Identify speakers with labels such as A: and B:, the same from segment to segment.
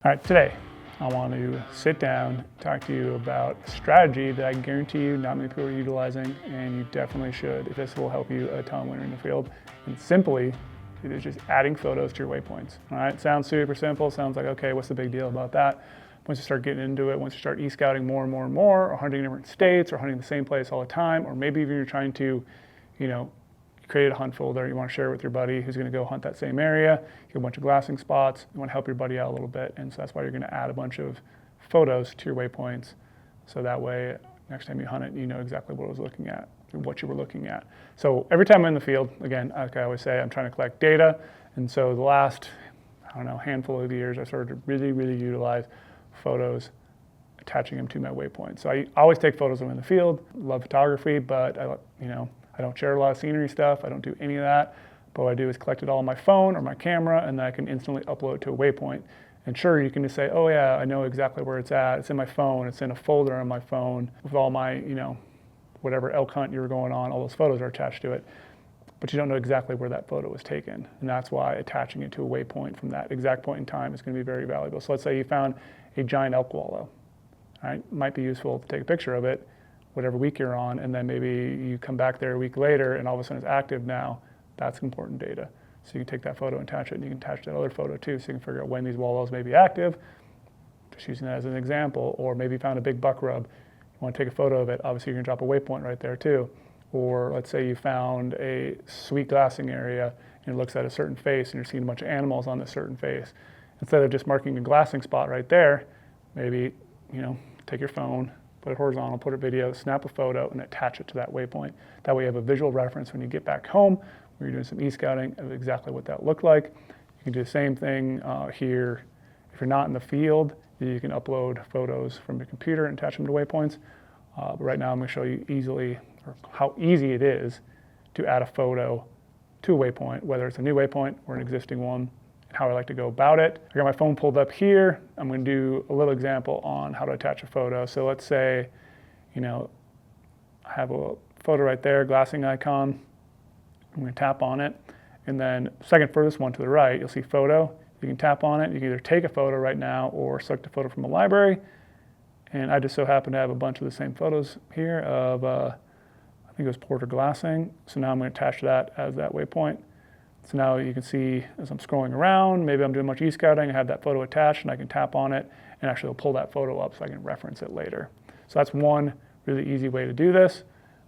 A: All right, today I want to sit down, talk to you about a strategy that I guarantee you not many people are utilizing, and you definitely should. This will help you a ton when you're in the field. And simply, it is just adding photos to your waypoints. All right, sounds super simple. Sounds like, okay, what's the big deal about that? Once you start getting into it, once you start e-scouting more and more and more, or hunting in different states, or hunting the same place all the time, or maybe even you're trying to, create a hunt folder, you want to share it with your buddy who's going to go hunt that same area, get a bunch of glassing spots, you want to help your buddy out a little bit, and so that's why you're going to add a bunch of photos to your waypoints, so that way next time you hunt it, you know exactly what you were looking at. So every time I'm in the field, again, like I always say, I'm trying to collect data, and so the last, handful of years, I started to really utilize photos, attaching them to my waypoint. So I always take photos when I'm in the field, love photography, but I don't share a lot of scenery stuff. I don't do any of that. But what I do is collect it all on my phone or my camera, and then I can instantly upload it to a waypoint. And sure, you can just say, oh yeah, I know exactly where it's at. It's in my phone. It's in a folder on my phone with all my, whatever elk hunt you were going on, all those photos are attached to it. But you don't know exactly where that photo was taken. And that's why attaching it to a waypoint from that exact point in time is going to be very valuable. So let's say you found a giant elk wallow. All right, might be useful to take a picture of it, whatever week you're on, and then maybe you come back there a week later and all of a sudden it's active now. That's important data. So you can take that photo and attach it, and you can attach that other photo too, so you can figure out when these wallows may be active, just using that as an example. Or maybe you found a big buck rub, you want to take a photo of it, obviously you're going to drop a waypoint right there too. Or let's say you found a sweet glassing area and it looks at a certain face and you're seeing a bunch of animals on this certain face. Instead of just marking a glassing spot right there, maybe take your phone, put it horizontal, put a video, snap a photo, and attach it to that waypoint. That way you have a visual reference when you get back home, when you're doing some e-scouting, of exactly what that looked like. You can do the same thing here. If you're not in the field, you can upload photos from your computer and attach them to waypoints. But right now I'm going to show you how easy it is to add a photo to a waypoint, whether it's a new waypoint or an existing one, and how I like to go about it. I got my phone pulled up here. I'm going to do a little example on how to attach a photo. So let's say, I have a photo right there, glassing icon. I'm going to tap on it. And then second furthest one to the right, you'll see photo. You can tap on it. You can either take a photo right now or select a photo from a library. And I just so happen to have a bunch of the same photos here of, I think it was Porter glassing. So now I'm going to attach that as that waypoint. So now you can see as I'm scrolling around, maybe I'm doing much e-scouting, I have that photo attached and I can tap on it and actually it'll pull that photo up so I can reference it later. So that's one really easy way to do this.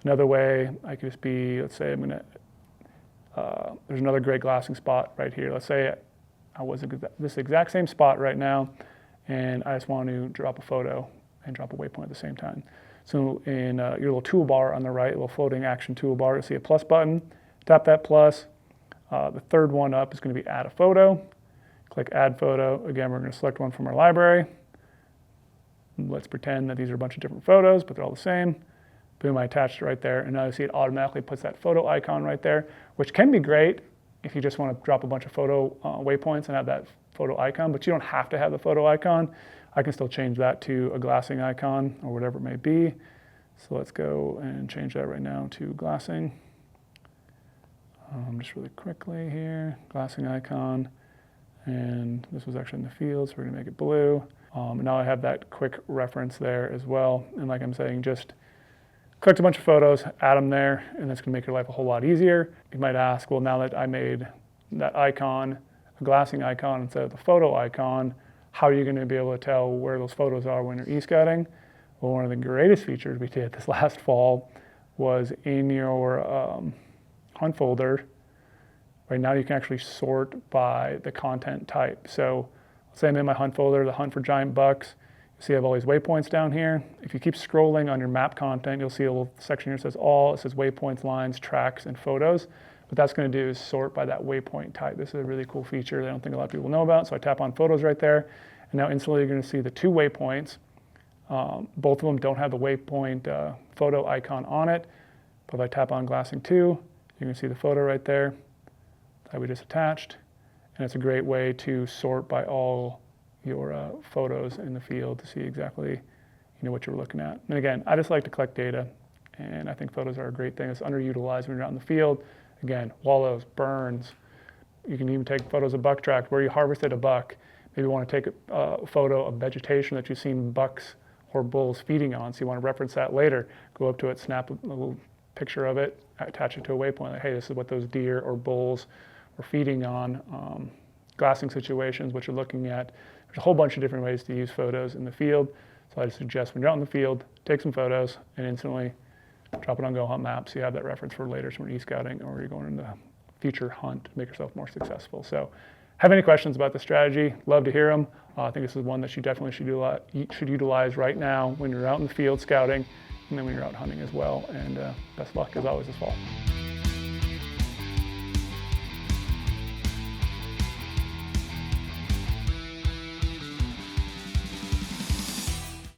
A: Another way I could just be, let's say there's another great glassing spot right here. Let's say I was this exact same spot right now and I just want to drop a photo and drop a waypoint at the same time. So in your little toolbar on the right, a little floating action toolbar, you'll see a plus button. Tap that plus. The third one up is going to be add a photo. Click add photo. Again, we're going to select one from our library. Let's pretend that these are a bunch of different photos, but they're all the same. Boom, I attached it right there. And now you see it automatically puts that photo icon right there, which can be great if you just want to drop a bunch of photo waypoints and have that photo icon, but you don't have to have the photo icon. I can still change that to a glassing icon or whatever it may be. So let's go and change that right now to glassing. Just really quickly here, glassing icon, and this was actually in the field, so we're going to make it blue. And now I have that quick reference there as well. And like I'm saying, just collect a bunch of photos, add them there, and that's going to make your life a whole lot easier. You might ask, well, now that I made that icon, a glassing icon instead of the photo icon, how are you going to be able to tell where those photos are when you're e-scouting? Well, one of the greatest features we did this last fall was in your hunt folder. Right now you can actually sort by the content type. So let's say I'm in my hunt folder, the hunt for giant bucks. You see I have all these waypoints down here. If you keep scrolling on your map content, you'll see a little section here that says all. It says waypoints, lines, tracks, and photos. What that's going to do is sort by that waypoint type. This is a really cool feature that I don't think a lot of people know about. So I tap on photos right there, and now instantly you're going to see the two waypoints. Both of them don't have the waypoint photo icon on it. But if I tap on glassing 2, you can see the photo right there that we just attached. And it's a great way to sort by all your photos in the field to see exactly what you're looking at. And again, I just like to collect data, and I think photos are a great thing. It's underutilized when you're out in the field. Again, wallows, burns. You can even take photos of buck tracks where you harvested a buck. Maybe you want to take a photo of vegetation that you've seen bucks or bulls feeding on, so you want to reference that later. Go up to it, snap a little picture of it, attach it to a waypoint, like, hey, this is what those deer or bulls are feeding on. Glassing situations, what you're looking at. There's a whole bunch of different ways to use photos in the field. So I suggest when you're out in the field, take some photos and instantly drop it on GOHUNT Maps. You have that reference for later, so when you're e-scouting or you're going into future hunt to make yourself more successful. So have any questions about the strategy, love to hear them. I think this is one that you definitely should utilize right now when you're out in the field scouting and then when you're out hunting as well. And best luck as always this fall.